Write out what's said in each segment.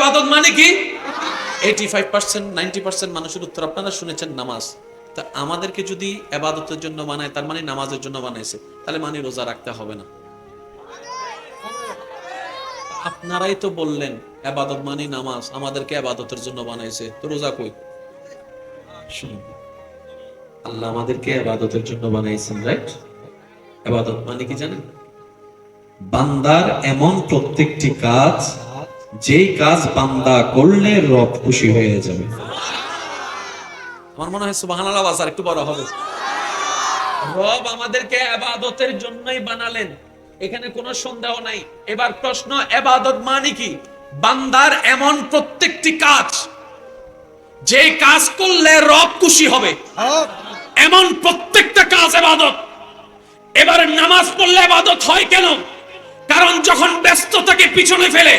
ইবাদত মানে কি? 85% 90% মানুষের উত্তর আপনারা শুনেছেন নামাজ। তা আমাদেরকে যদি ইবাদতের জন্য বানায়, তার মানে নামাজের জন্য বানাইছে, তাহলে মানে রোজা রাখতে হবে না। আপনারাই তো বললেন ইবাদত মানে নামাজ, আমাদেরকে ইবাদতের জন্য বানাইছে, তো রোজা কই? শুনুন, আল্লাহ আমাদেরকে ইবাদতের জন্য বানাইছেন, রাইট? ইবাদত মানে কি জানেন? বান্দার এমন প্রত্যেকটি কাজ, যেই কাজ বান্দা করলে রব খুশি হয়ে যাবে। আমার মনে হয় সুবহানাল্লাহ আওয়াজ আর একটু বড় হবে। রব আমাদেরকে ইবাদতের জন্যই বানালেন, এখানে কোনো সন্দেহ নাই। এবার প্রশ্ন, ইবাদত মানে কি? বান্দার এমন প্রত্যেকটি কাজ, যে কাজ করলে রব খুশি হবে, এমন প্রত্যেকটা কাজ ইবাদত। এবার নামাজ পড়লে ইবাদত হয় কেন? কারণ যখন ব্যস্ততাকে পিছনে ফেলে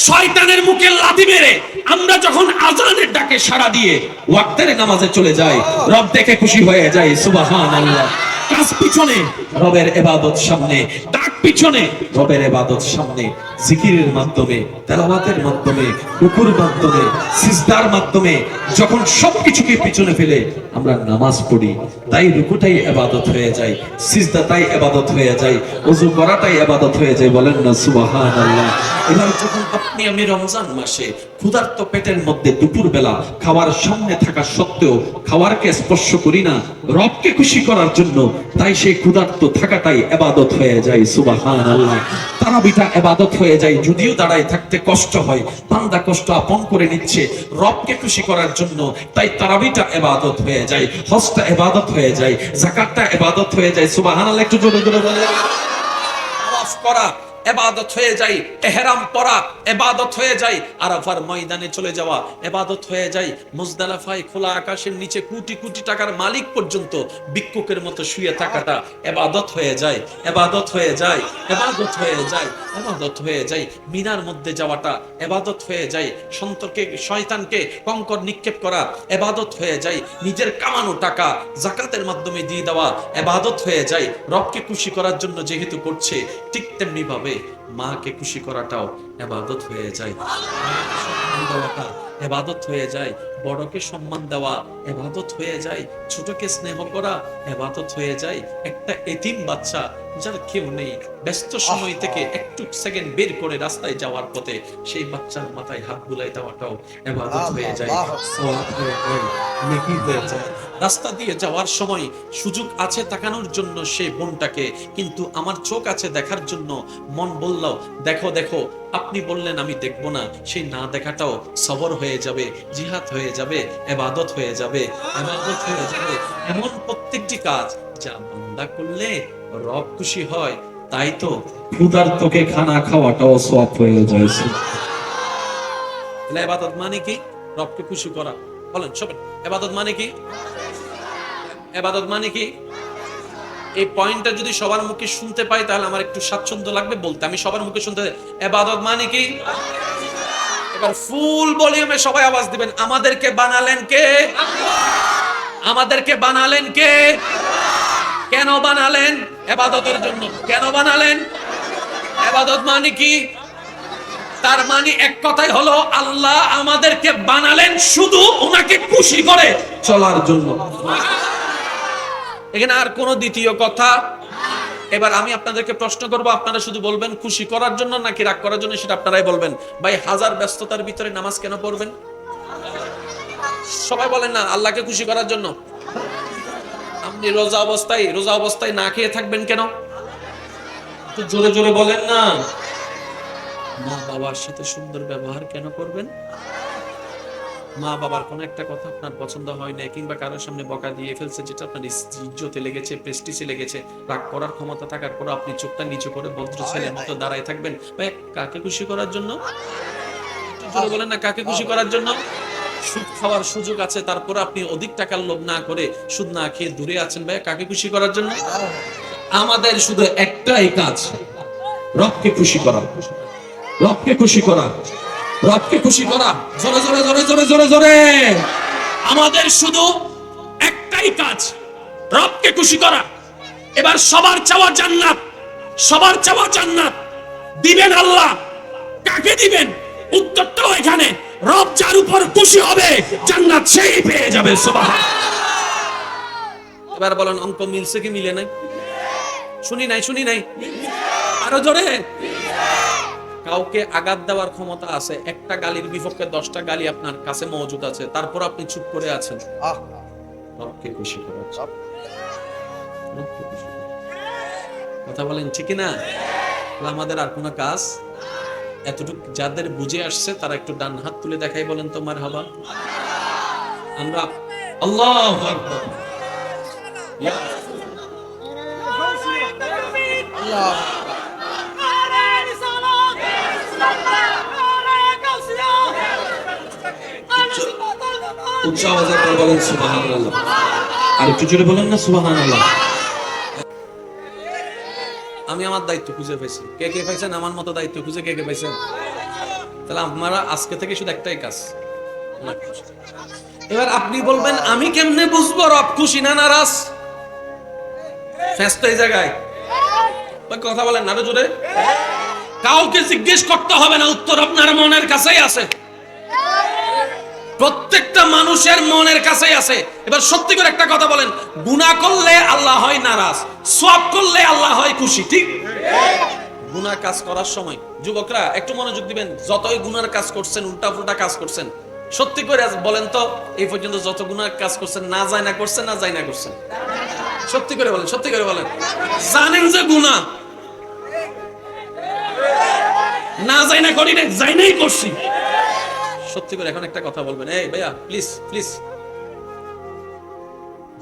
শয়তানের মুখে লাথি মেরে আমরা যখন আযানের ডাকে সাড়া দিয়ে ওয়াক্তের নামাজে চলে যাই, রব দেখে খুশি হয়ে যায়। সুবহানাল্লাহ। কাজ পিছনে, রবের ইবাদত সামনে। ডাক পিছনে, রবের ইবাদত সামনে। জিকিরের মাধ্যমে, তেলাওয়াতের মাধ্যমে, রুকুর মাধ্যমে, সিজদার মাধ্যমে যখন সবকিছুকে পিছনে ফেলে আমরা নামাজ পড়ি, তাই রুকুটাই ইবাদত হয়ে যায়, সিজদাটাই ইবাদত হয়ে যায়, ওযু করাটাই ইবাদত হয়ে যায়। বলেন না সুবহানাল্লাহ। এবার যখন আপনি আমি রমজান মাসে ক্ষুধার্ত পেটের মধ্যে দুপুর বেলা খাওয়ার সামনে থাকা সত্ত্বেও খাওয়ারকে স্পর্শ করি না রবকে খুশি করার জন্য, তাই সেই ক্ষুধার্ত থাকাটাই ইবাদত হয়ে যায়। সুবহানাল্লাহ। তারাবিটা ইবাদত হয়ে যায়, যদিও দাঁড়ায় থাকতে কষ্ট হয়, বান্দা কষ্ট আপন করে নিচ্ছে রবকে খুশি করার জন্য, তাই তারাবিটা ইবাদত হয়ে যায়, হজটা ইবাদত হয়ে যায়, যাকাতটা ইবাদত হয়ে যায়। সুবহানাল্লাহ। একটু জোরে জোরে বলেন। তাওয়াফ করা ইবাদত হয়ে যায়, ইহরাম পরা ইবাদত হয়ে যায়, আরাফার ময়দানে চলে যাওয়া ইবাদত হয়ে যায়, মুজদালিফায় খোলা আকাশের নিচে কোটি কোটি টাকার মালিক পর্যন্ত ভিক্ষুকের মতো শুয়ে থাকাটা ইবাদত হয়ে যায়, ইবাদত হয়ে যায়, ইবাদত হয়ে যায়, ইবাদত হয়ে যায়। মিনার মধ্যে যাওয়াটা ইবাদত হয়ে যায়, সন্তকে শয়তানকে কঙ্কর নিক্ষেপ করা ইবাদত হয়ে যায়, নিজের কামানো টাকা যাকাতের মাধ্যমে দিয়ে দেওয়া ইবাদত হয়ে যায়। রবকে খুশি করার জন্য যেহেতু করছে, ঠিক তেমনি ভাবে মাকে খুশি করাটাও ইবাদত হয়ে যায়, দেওয়াটা ইবাদত হয়ে যায়, বড়কে সম্মান দেওয়া ইবাদত হয়ে যায়, ছোটকে স্নেহ করা ইবাদত হয়ে যায়। একটা এতিম বাচ্চা যার কেউ নেই, ব্যস্ত সময় থেকে একটু সেকেন্ড বের করে রাস্তায় যাওয়ার পথে সেই বাচ্চার মাথায় হাত বুলাই দেওয়াটাও ইবাদত হয়ে যায়, সওয়াব হয়ে যায়, নেকি হয়ে যায়। রাস্তা দিয়ে যাওয়ার সময় সুযোগ আছে তাকানোর জন্য সেই বোনটাকে, কিন্তু আমার চোখ আছে দেখার জন্য, মন বলল দেখো দেখো, আপনি বললেন আমি দেখবো না, সেই না দেখাটাও সবর হয়ে যাবে, জিহাদ হয়ে যাবে, ইবাদত হয়ে যাবে, ইবাদত হয়ে যাবে। এমন প্রত্যেকটি কাজ যা বান্দা করলে রব খুশি হয়, তাই তো ক্ষুধার্তকে খানা খাওয়াটাও সওয়াব হয়ে যায়। তাহলে ইবাদত মানে কি? রবকে খুশি করা। বলেন সবাই, ইবাদত মানে কি? ইবাদত মানে কি? এই পয়েন্টটা যদি সবার মুখে শুনতে পাই তাহলে আমার একটু স্বাচ্ছন্দ্য লাগবে বলতে। আমি সবার মুখে শুনতে, ইবাদত মানে কি? এবার ফুল ভলিউমে সবাই আওয়াজ দিবেন, আমাদেরকে বানালেন কে? আমাদেরকে বানালেন কে? কেন বানালেন? ইবাদতের জন্য। কেন বানালেন? ইবাদত মানে কি? তার মানে এক কথাই হলো, আল্লাহ আমাদেরকে বানালেন শুধু ওনাকে খুশি করে চলার জন্য। এখানে আর কোনো দ্বিতীয় কথা। এবার আমি আপনাদেরকে প্রশ্ন করব, আপনারা শুধু বলবেন খুশি করার জন্য নাকি রাগ করার জন্য, সেটা আপনারাই বলবেন। ভাই, হাজার ব্যস্ততার ভিতরে নামাজ কেন পড়বেন? সবাই বলেন না, আল্লাহকে খুশি করার জন্য। আপনি রোজা অবস্থায় না খেয়ে থাকবেন কেন? একটু জোরে জোরে বলেন না। মা বাবার সাথে সুন্দর ব্যবহার কেন করবেন? মা বাবার কোন একটা কথা আপনার পছন্দ হয় না, কিংবা কারোর সামনে বকা দিয়ে ফেলছে, যেটা আপনার ইজ্জতে লেগেছে, প্রেস্টিজে লেগেছে, রাগ করার ক্ষমতা থাকার পর আপনি চোখটা নিচু করে ভদ্র ছেলের মতো দাঁড়ায় থাকবেন। ভাই, কাকে খুশি করার জন্য? বলেন না, কাকে খুশি করার জন্য? সুদ খাওয়ার সুযোগ আছে, তারপর আপনি অধিক টাকার লোভ না করে সুদ না খেয়ে দূরে আছেন, ভাই কাকে খুশি করার জন্য? আমাদের শুধু একটাই কাজ, রবকে খুশি করা, রবকে খুশি করা, রবকে খুশি করা। জোরে জোরে জোরে জোরে জোরে জোরে। আমাদের শুধু একটাই কাজ, রবকে খুশি করা। এবার সবার চাওয়া জান্নাত, সবার চাওয়া জান্নাত। দিবেন আল্লাহ, কাকে দিবেন? উত্তরটাও এখানে। খুশি হবে, জান্নাত সেই পেয়ে যাবে। সুবহান। এবার বলেন অঙ্ক মিলছে কি মিলে নাই? শুনি নাই আরো জোরে। কাউকে আঘাত দেওয়ার ক্ষমতা আছে, একটা গালির বিপক্ষে 10টা গালি আপনার কাছে মজুদ আছে, তারপর আপনি চুপ করে আছেন। রবকে খুশি করাচ্ছেন। কথা বলেন ঠিক না? আমাদের আর কোনো কাজ এতটুকু যাদের বুঝে আসছে তারা একটু ডান হাত তুলে দেখাই বলেন তো মারহাবা। আমরা আল্লাহু আকবার। আল্লাহ উচ্চ আওয়াজে বলেন সুবহানাল্লাহ। আর একটু জোরে বলেন না সুবহানাল্লাহ। আমি আমার দায়িত্ব খুঁজে পাইছি। কে কে পাইছেন আমার মতো দায়িত্ব খুঁজে? কে কে পাইছেন? তাহলে আপনারা আজকে থেকে শুধু একটাই কাজ। এবার আপনি বলবেন আমি কেমনে বুঝবো রব খুশি না নারাজ? ফেস্ট এই জায়গায় কথা বলেন না জোরে। কাউকে জিজ্ঞেস করতে হবে না, উত্তর আপনার মনের কাছেই আছে। প্রত্যেকটা মানুষের মনের কাছেই আছে। এবার সত্যি করে একটা কথা বলেন, গুনাহ করলে আল্লাহ হয় নারাজ, সওয়াব করলে আল্লাহ হয় খুশি, ঠিক? গুনাহ কাজ করার সময় যুবকরা একটু মনোযোগ দিবেন। যতই গুনার কাজ করছেন, উল্টাপাল্টা কাজ করছেন, সত্যি করে বলেন তো এই পর্যন্ত যত গুনার কাজ করছেন না যায় না করছেন, না যায় না করছেন? সত্যি করে বলেন, সত্যি করে বলেন। জানেন যে গুনাহ, না যায় না করি না, যাই নাই করছি। সত্যি করে এখন একটা কথা বলবেন, এই ভাইয়া প্লিজ প্লিজ,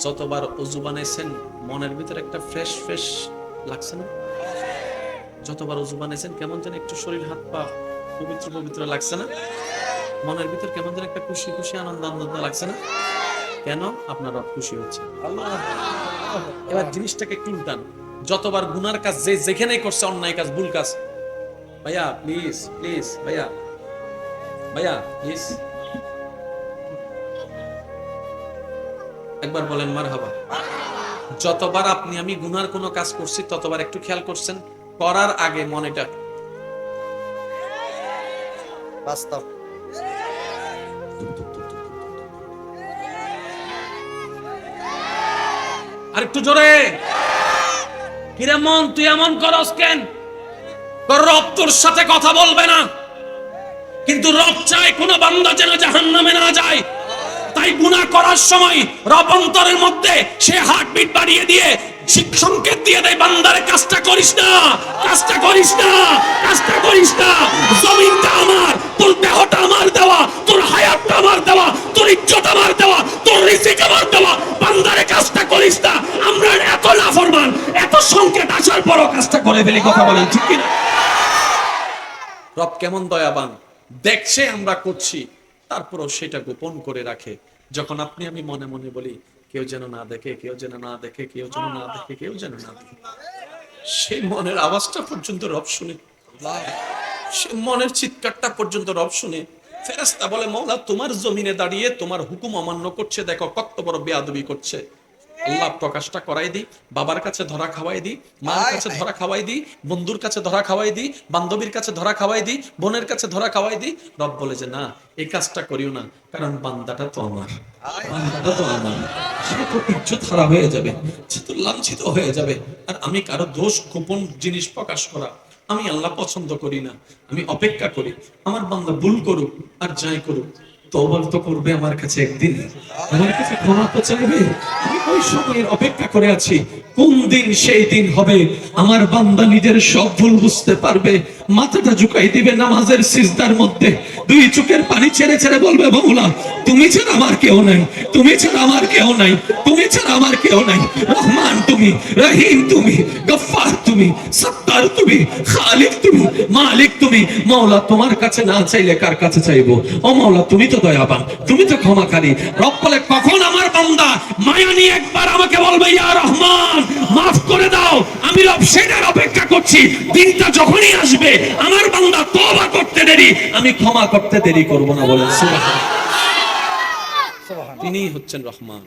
যতবার ওযু বানাইছেন মনের ভিতরে একটা ফ্রেশ ফ্রেশ লাগছে না? যতবার ওযু বানাইছেন কেমন যেন একটু শরীর হাত পা পবিত্র পবিত্র লাগছে না? মনের ভিতর কেমন যেন একটা খুশি খুশি আনন্দ আনন্দ লাগছে না? কেন? আপনার রব খুশি হচ্ছে। এবার জিনিসটাকে একটু উল্টান। যতবার গুনার কাজ যে যেখানেই করছে, অন্যায় কাজ, ভুল কাজ, ভাইয়া প্লিজ প্লিজ, ভাইয়া ভাইয়া প্লিজ, একবার বলেন মারহাবা। যতবার আপনি আমি গুনার কোনো কাজ করছি ততবার একটু খেয়াল করছেন করার আগে মনেটা বাস্তব আর একটু জোরে, কিরে মন তুই এমন করস কেন? রব তোর সাথে কথা বলবে না, কিন্তু রব চায় কোন বান্দা যেন জাহান্নামে না যায়। তাই গুনাহ করার সময় রব অন্তরের মধ্যে সে হার্টবিট বাড়িয়ে দিয়ে সংকেত দিয়ে দেয়, বান্দারে কাজটা করিস না, কাজটা করিস না, কাজটা করিস না। জমিনটা আমার, তোর দেহটা আমার দেওয়া, তোর হায়াতটা আমার দেওয়া, তোর ইজ্জত আমার দেওয়া, তোর রিজিক আমার দেওয়া, বান্দারে কাজটা করিস না। আমরা এত নাফরমান, এত সংকেত আসার পরও কাজটা করে ফেলি। কথা বলেন ঠিক কি না? রব কেমন দয়াবান, দেখছে আমরা করছি তারপরও সেটা গোপন করে রাখে। যখন আপনি আমি মনে মনে বলি কেউ যেন না দেখে, কেউ যেন না দেখে, কেউ যেন না দেখে, কেউ যেন না দেখে, সেই মনের আওয়াজটা পর্যন্ত রব শুনে, সে মনের চিৎকারটা পর্যন্ত রব শুনে। ফেরেশতা বলে মওলা তোমার জমিনে দাঁড়িয়ে তোমার হুকুম অমান্য করছে, দেখো কত বড় বেয়াদবি করছে। আল্লাহ প্রকাশটা করাই দিই, বাবার কাছে ধরা খাওয়াই দিই, মার কাছে ধরা খাওয়াই দিই, বন্ধুর কাছে ধরা খাওয়াই দিই, বান্ধবীর কাছে ধরা খাওয়াই দিই, বোনের কাছে ধরা খাওয়াই দিই। রব বলে যে না, এই কাজটা করিও না, কারণ বান্দাটা তো আমার, বান্দাটা তো আমার, সে তো ইজ্জত হারা হয়ে যাবে, সে তো লাঞ্ছিত হয়ে যাবে। আর আমি কারো দোষ গোপন জিনিস প্রকাশ করা আমি আল্লাহ পছন্দ করি না। আমি অপেক্ষা করি আমার বান্দা ভুল করুক আর যাই করুক, তওবা তো করবে আমার কাছে একদিন, আমার কাছে ক্ষমা তো চাইবে। আমি ওই সময়ের অপেক্ষা করে আছি, কোন দিন সেই দিন হবে আমার বান্দা নিজের সব ভুল বুঝতে পারবে, মাথাটা ঝুঁকাই দিবে নামাজের সিজদার মধ্যে, দুই চোখের পানি ছেড়ে ছেড়ে বলবে মাওলা তুমি ছাড়া আমার কেউ নাই, তুমি ছাড়া আমার কেউ নাই, তুমি ছাড়া আমার কেউ নাই। রহমান তুমি, রহিম তুমি, গফফার তুমি, সত্তার তুমি, খালিক তুমি, মালিক তুমি। মাওলা তোমার কাছে না চাইলে কার কাছে চাইবো? ও মাওলা তুমি তো দয়াবান, তুমি তো ক্ষমাকারী। রব বলে কখন আমার বান্দা মায়া নিয়ে একবার আমাকে বলবে ইয়া রহমান মাফ করে দাও, আমি রব সেটার অপেক্ষা করছি। দিনটা যখনই আসবে আমার বান্দা তওবা করতে দেরি, আমি ক্ষমা করতে দেরি করব না। বলেন সুবহানাল্লাহ। তিনিই হচ্ছেন রহমান।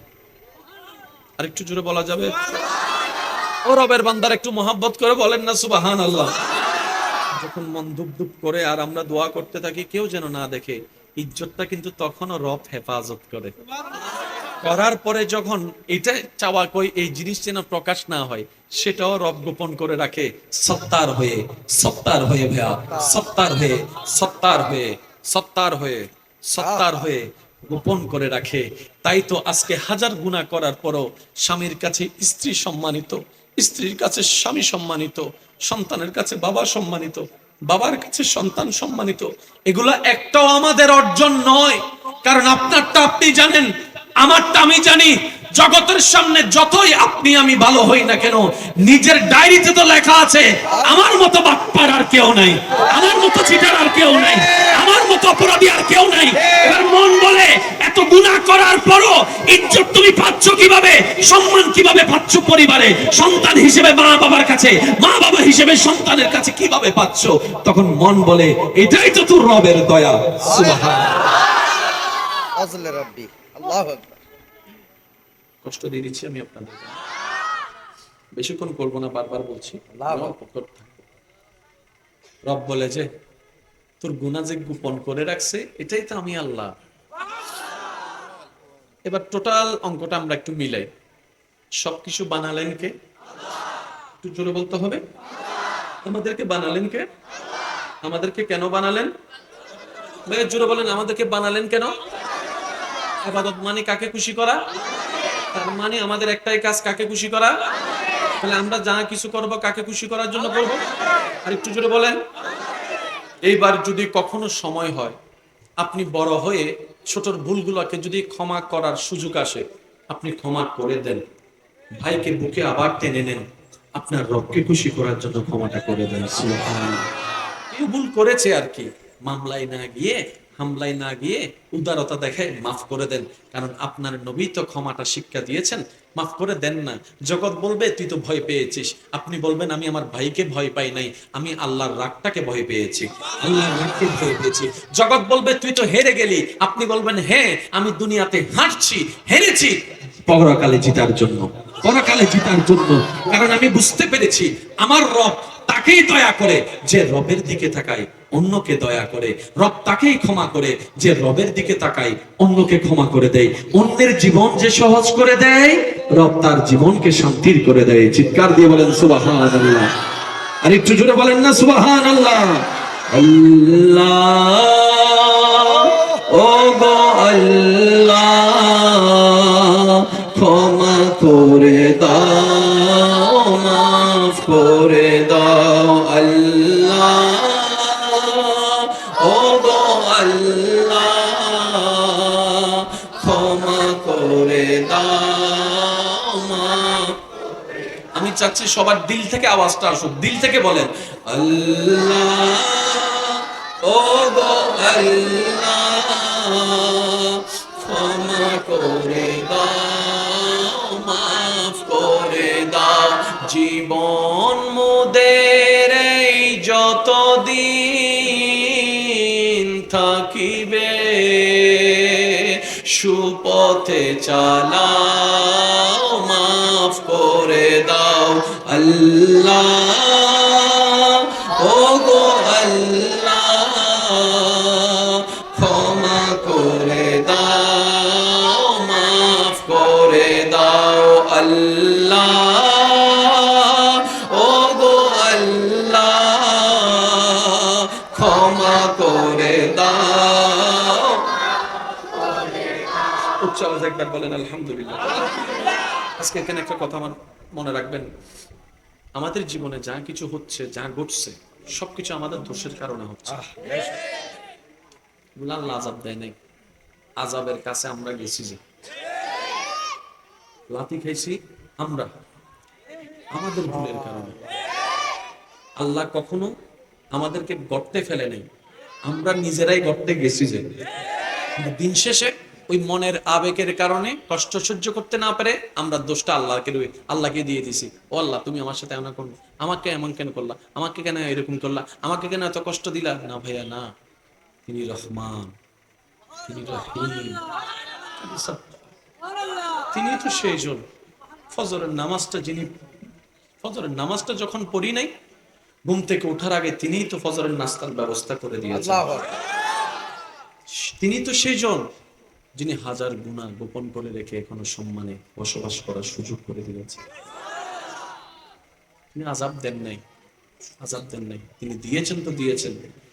আর একটু জোরে বলা যাবে? ও রবের বান্দার একটু মহব্বত করে বলেন না সুবহানাল্লাহ। যখন মন দুপ দুপ করে আর আমরা দোয়া করতে থাকি কেউ যেন না দেখে, ইজ্জতটা কিন্তু তখনও রব হেফাজত করে। করার পরে যখন এটা চাওয়া কই এই জিনিস যেন প্রকাশ না হয়, সেটাও রব গোপন করে রাখে, সত্তার হয়ে, সত্তার হয়ে ভাইয়া, সত্তার হয়ে, সত্তার হয়ে, সত্তার হয়ে, সত্তার হয়ে গোপন করে রাখে। তাই তো আজকে হাজার গুনাহ করার পরও স্বামীর কাছে স্ত্রী সম্মানিত, স্ত্রীর কাছে স্বামী সম্মানিত, সন্তানের কাছে বাবা সম্মানিত, বাবার কাছে সন্তান সম্মানিত। এগুলা একটাও আমাদের অর্জন নয়, কারণ আপনারটা আপনি জানেন, আমারটা আমি জানি। জগতের সামনে যতই আপনি আমি ভালো হই না কেন, নিজের ডায়েরিতে তো লেখা আছে আমার মতো বাটপার আর কেউ নাই, আমার মতো চিটার আর কেউ নাই, আমার মতো অপরাধী আর কেউ নাই। এবার মন বলে এত গুনাহ করার পরও ইজ্জত তুমি পাচ্ছ কিভাবে, সম্মান কিভাবে পাচ্ছ পরিবারে, সন্তান হিসেবে মা বাবার কাছে, মা বাবা হিসেবে সন্তানের কাছে কিভাবে পাচ্ছ? তখন মন বলে এটাই তো তোর রবের দয়া। সুবহানাল্লাহ। কষ্ট দিয়ে দিচ্ছি আমি আপনাদের, বেশিক্ষণ করবো না, বারবার বলছি। রব বলে যে তোর গুনাহ যে গোপন করে রাখছে এটাই তো আমি আল্লাহ। এবার টোটাল অঙ্কটা আমরা একটু মিলাই। সবকিছু বানালেন কে? একটু জোরে বলতে হবে। আমাদেরকে বানালেন কে? আমাদেরকে কেন বানালেন? জোরে বলেন, আমাদেরকে বানালেন কেন? ইবাদত মানে কাকে খুশি করা? তার মানে আমাদের একটাই কাজ, কাকে খুশি করা। তাহলে আমরা যা কিছু করব কাকে খুশি করার জন্য করব? আর একটু জোরে বলেন। এইবার যদি কখনো সময় হয়, আপনি বড় হয়ে ছোটর ভুলগুলোকে যদি ক্ষমা করার সুযোগ আসে, আপনি ক্ষমা করে দেন, ভাইকে বুকে আবার টেনে নেন, আপনার রবকে খুশি করার জন্য ক্ষমাটা করে দেন। সুবহানাল্লাহ। কেউ ভুল করেছে আর কি, মামলায় না গিয়ে, হামলায় না গিয়ে উদারতা দেখে মাফ করে দেন, কারণ আপনার নবী তো ক্ষমাটা শিক্ষা দিয়েছেন। মাফ করে দেন না। জগৎ বলবে তুই তো ভয় পেয়েছিস, আপনি বলবেন আমি আমার ভাইকে ভয় পাই নাই, আমি আল্লাহর রাগটাকে ভয় পেয়েছি, আল্লাহর রাগকে ভয় পেয়েছি। জগৎ বলবে তুই তো হেরে গেলি, আপনি বলবেন হ্যাঁ আমি দুনিয়াতে হারছি, হেরেছি পরকালে জিতার জন্য, পরকালে জিতার জন্য। কারণ আমি বুঝতে পেরেছি আমার রব তাকেই দয়া করে যে রবের দিকে তাকায়, অন্যকে দয়া করে। রব তাকেই ক্ষমা করে যে রবের দিকে তাকায়, অন্যকে ক্ষমা করে দেয়। অন্যের জীবন যে সহজ করে দেয়, রব তার জীবনকে শান্তির করে দেয়। চিৎকার দিয়ে বলেন সুবহানাল্লাহ। আর একটু জোরে বলেন না সুবহানাল্লাহ। আল্লাহ ও গো আল্লাহ, ক্ষমা করে দাও, মাফ করে দাও। আল্লাহ ও গো আল্লাহ, ক্ষমা করে দাও, মাফ। আমি চাচ্ছি সবার দিল থেকে আওয়াজটা আসুক, দিল থেকে বলেন আল্লাহ ও গো আল্লাহ, ক্ষমা করে দাও, মাফ করে দাও। জীবন মোদের এই যতদিন থাকিবে, সুপথে চালাও, মাফ করে দাও। আল্লাহ ও গো আল্লাহ, ক্ষমা করে দাও, মাফ করে দাও। আল্লাহ ও গো আল্লাহ, ক্ষমা করে দাও। উচ্চ আওয়াজে একবার বলেন আলহামদুলিল্লাহ। আজকে এখানে একটা কথা আমার মনে রাখবেন, আমাদের জীবনে যা কিছু হচ্ছে, যা ঘটছে, সবকিছু আমাদের দোষের কারণে হচ্ছে। আল্লাহ আযাব দেয় নাই, আযাবের কাছে আমরা গেছি, যে লাথি খাইছি আমরা আমাদের ভুলের কারণে। আল্লাহ কখনো আমাদেরকে গর্তে ফেলে নাই, আমরা নিজেরাই গর্তে গেছি। যে দিন শেষে ওই মনের আবেগের কারণে কষ্ট সহ্য করতে না পারে আমরা দোষটা আল্লাহকে দিয়ে দিছি। ও আল্লাহ তুমি আমার সাথে এমন করো, আমাকে এমন কেন করলা, আমাকে কেন এরকম করলা, আমাকে কেন এত কষ্ট দিলা। না ভাইয়া না, তিনি রহমান, তিনি রহিম, তিনি তো সেই জন। ফজরের নামাজটা যিনি, ফজরের নামাজটা যখন পড়ি নাই, ঘুম থেকে ওঠার আগে তিনিই তো ফজরের নাস্তার ব্যবস্থা করে দিয়েছেন। তিনি তো সেই জন যিনি হাজার গুনাহ গোপন করে রেখে এখনো সম্মানে বসবাস করার সুযোগ করে দিয়েছেন। তিনি আযাব দেন নাই, আযাব দেন নাই, তিনি দিয়েছেন তো দিয়েছেন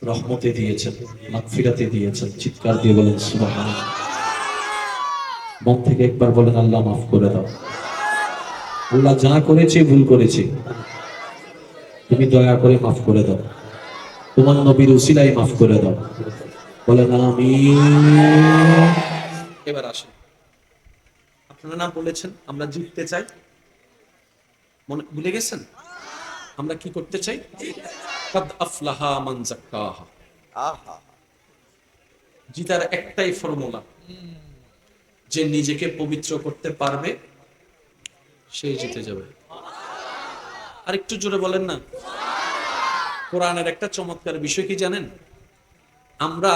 রহমতে দিয়েছেন, মাগফিরাতে দিয়েছেন। চিৎকার দিয়ে বলেন সুবহানাল্লাহ। মন থেকে একবার বলেন আল্লাহ মাফ করে দাও। আল্লাহ যা করেছে ভুল করেছে, তুমি দয়া করে মাফ করে দাও। তোমার নবীর উসিলায় মাফ করে দাও। বলেন আমিন। এবার আসেন, আপনারা না বলেছেন আমরা জিততে চাই, মনে ভুলে গেছেন? আমরা কি করতে চাই? কাদ আফলাহা মান যাক্কাহা। জিতার একটাই ফর্মুলা, যে নিজেকে পবিত্র করতে পারবে সেই জিতে যাবে। আর একটু জোরে বলেন না। কোরআনের একটা চমৎকার বিষয় কি জানেন? আমরা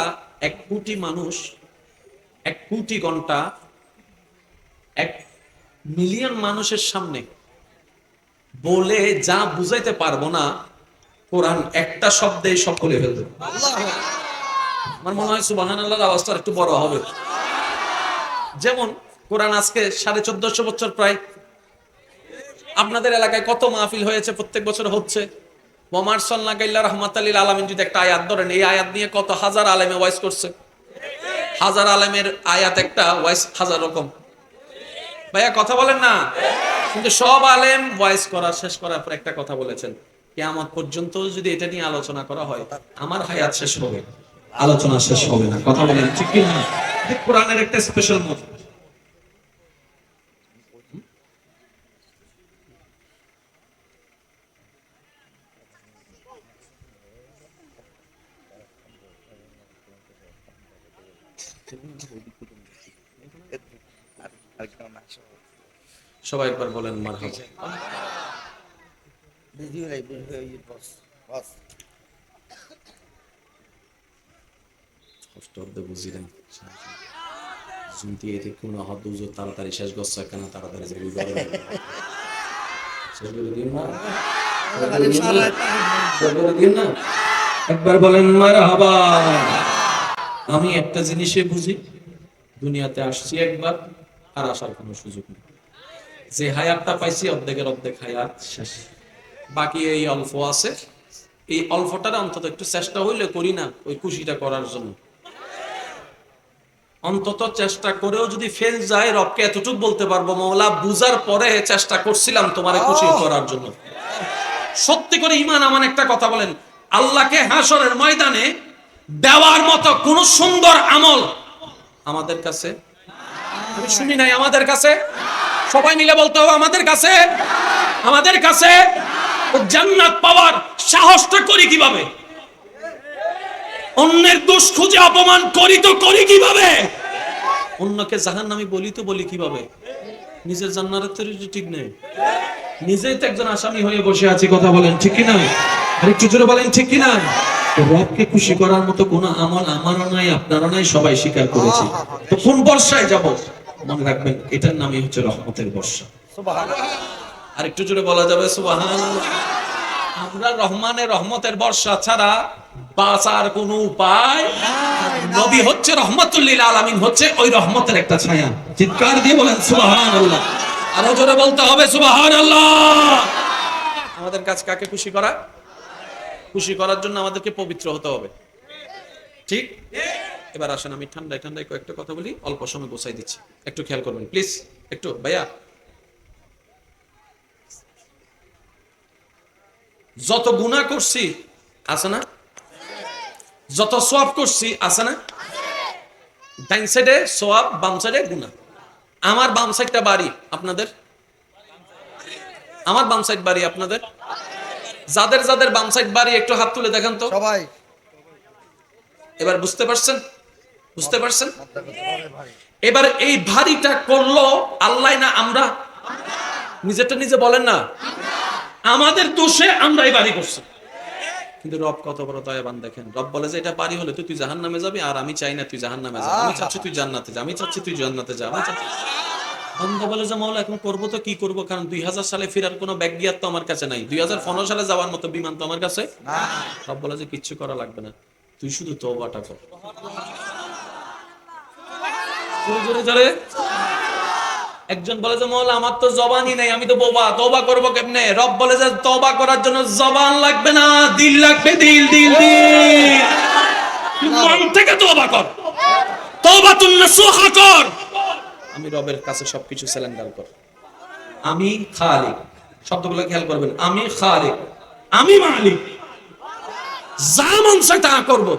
1 কোটি মানুষ 1 কোটি ঘন্টা 1 মিলিয়ন মানুষের সামনে বলে যা বুঝাইতে পারবো না, কোরআন একটা শব্দেই সব বলে ফেলবে। আমার মনে হয় সুবহানাল্লাহর আওয়াজটা একটু বড় হবে। যেমন কোরআন আজকে 1450 বছর প্রায়, আপনাদের এলাকায় কত মাহফিল হয়েছে, প্রত্যেক বছর হচ্ছে। ওয়ামার সাল্লাল্লাহু ইল্লা রাহমাতাল লিল আলামিন যদি একটা আয়াত ধরেন, এই আয়াত নিয়ে কত হাজার আলেমে ওয়াইজ করছে। হাজার আলেমের আয়াত একটা, ওয়াইজ হাজার রকম। ভাইয়া কথা বলেন না। কিন্তু সব আলেম ওয়াইজ করা শেষ করার পর একটা কথা বলেছেন, কিয়ামত পর্যন্ত যদি এটা নিয়ে আলোচনা করা হয়, আমার হায়াত শেষ হবে, আলোচনা শেষ হবে না। কথা বলেন ঠিক কি না? কোরআনের একটা স্পেশাল মত। সবাই একবার বলেন মারহাবা। বুঝিলেন তাড়াতাড়ি শেষ করছে কেন? তাড়াতাড়ি একবার বলেন মারহাবা। আমি একটা জিনিসে বুঝি, দুনিয়াতে আসছি একবার, আর আসার কোনো সুযোগ নেই। যে হায়াতটা পাইছি অর্ধেকের অর্ধেক হায়াত শেষ, বাকি এই অল্প আছে। এই অল্পটার অন্তত একটু চেষ্টা হইলে করি না ওই খুশিটা করার জন্য। অন্তত চেষ্টা করেও যদি ফেল যায়, রবকে এতটুকু বলতে পারবো, মওলা বুঝার পরে চেষ্টা করছিলাম তোমারে খুশি করার জন্য। সত্যি করে ঈমান আমান একটা কথা বলেন, আল্লাহকে হাশরের ময়দানে দেওয়ার মতো কোন সুন্দর আমল আমাদের কাছে আমি শুনি নাই। আমাদের কাছে সবাই মিলে বলতে হবে, আমাদের কাছে, আমাদের কাছে জান্নাত পাওয়ার সাহসটা করি কিভাবে? অন্যের দোষ খুঁজে অপমান করি তো করি কিভাবে? অন্যকে জাহান্নামী বলি তো বলি কিভাবে? নিজের জান্নাতের ঠিক নেই, নিজেই তো একজন আসামি হয়ে বসে আছি। কথা বলেন ঠিক কি না? আর একটু জোরে বলেন ঠিক কি না? রবকে খুশি করার মতো কোনো আমল আমারও নাই, আপনারও নাই, সবাই স্বীকার করেছি। তো কোন বর্ষায় যাব? মনে রাখবেন এটার নামই হচ্ছে রহমতের বর্ষা। আর একটু জোরে বলা যাবে সুবহানাল্লাহ। আমরা রহমানের রহমতের বর্ষা ছাড়া বাঁচার কোনো উপায়। নবী হচ্ছে রহমাতুল লিল আলামিন, হচ্ছে ওই রহমতের একটা ছায়া। চিৎকার দিয়ে বলেন সুবহানাল্লাহ। আরো জোরে বলতে হবে সুবহানাল্লাহ। আমাদের কাজ কাকে খুশি করা? খুশি করার জন্য আমাদেরকে পবিত্র হতে হবে, ঠিক? এবার আসেন আমি ঠান্ডায় ঠান্ডায় কয়েকটা কথা বলি, অল্প সময় গোছাই দিচ্ছি, একটু খেয়াল করবেন প্লিজ। একটু ভাইয়া, যত গুনাহ করছি আছে না, যত সওয়াব করছি আছে না, ডাইন সাইডে সওয়াব, বাম সাইডে গুনাহ। আমার বাম সাইডটা বাড়ি, আপনাদের? আমার বাম সাইড বাড়ি, আপনাদের? যাদের যাদের বাম সাইড বাড়ি একটু হাত তুলে দেখান তো সবাই। এবার বুঝতে পারছেন? বুঝতে পারছেন? এবার এই ভারীটা করলো আল্লাহ না আমরা? নিজেরটা নিজে বলেন না। আমাদের দোষে আমরা এই বাড়ি করছি। কিন্তু রব কত বড় দয়াবান দেখেন, রব বলে যে এটা বাড়ি হলে তুই জাহান্নামে যাবি, আর আমি চাই না তুই জাহান্নামে যা। আমি চাচ্ছি তুই জান্নাতে যা, আমি চাচ্ছি তুই জান্নাতে যা, আমি চাচ্ছি। বান্দা বলে যে মাওলা এখন করবো তো কি করবো, কারণ 2000 সালে ফেরার কোনো ব্যাগ গিয়ার তো আমার কাছে নাই, 2015 সালে যাওয়ার মতো বিমান তো আমার কাছে না। রব বলে যে কিচ্ছু করা লাগবে না, তুই শুধু তওবাটা কর। জোরে জোরে জোরে। একজন বলে যে মৌলা আমার তো জবানই নেই, আমি তো বোবা, তওবা করবো কেমনে? রব বলে যে তওবা করার জন্য জবান লাগবে না, দিল লাগবে, দিল দিল দিল। মন থেকে তওবা কর, তওবাতুন নাসুহা কর। আমি রবের কাছে সবকিছু সারেন্ডার কর। আমি খালিক, শব্দগুলো খেয়াল করবেন। আমি খালিক, আমি মালিক, যা মন চায় তা করব।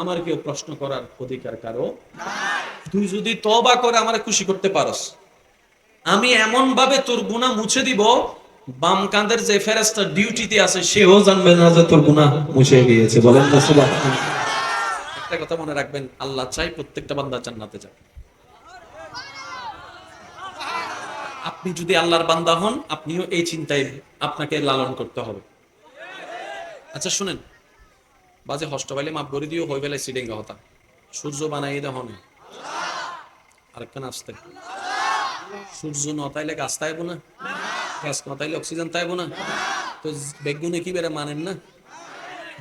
আমার কেউ প্রশ্ন করার অধিকার কারো নাই। তুই যদি তওবা করে আমারে খুশি করতে পারস, আমি এমন ভাবে তোর গুনাহ মুছে দিব, বাম কাঁধের যে ফেরেশতা ডিউটিতে আছে সেও জানবে না যে তোর গুনাহ মুছে গিয়েছে। বলেন না সুবহানাল্লাহ। একটা কথা মনে রাখবেন, আল্লাহ চাই প্রত্যেকটা বান্দা জান্নাতে যাক। আপনি যদি আল্লাহর বান্দা হন, আপনিও এই চিন্তায় আপনাকে লালন করতে হবে। আচ্ছা শুনেন, বাজে হষ্ট পাইলে মাপ করে দিও, হয়ে বেলায় সিডেঙ্গা হতা সূর্য বানাই দেহ না আরেকখান আসতে। সূর্য নতাইলে গাছ তাইব না, গাছ নতাইলে অক্সিজেন তাইব না। তো বেগুনে কি বেড়ে মানেন না?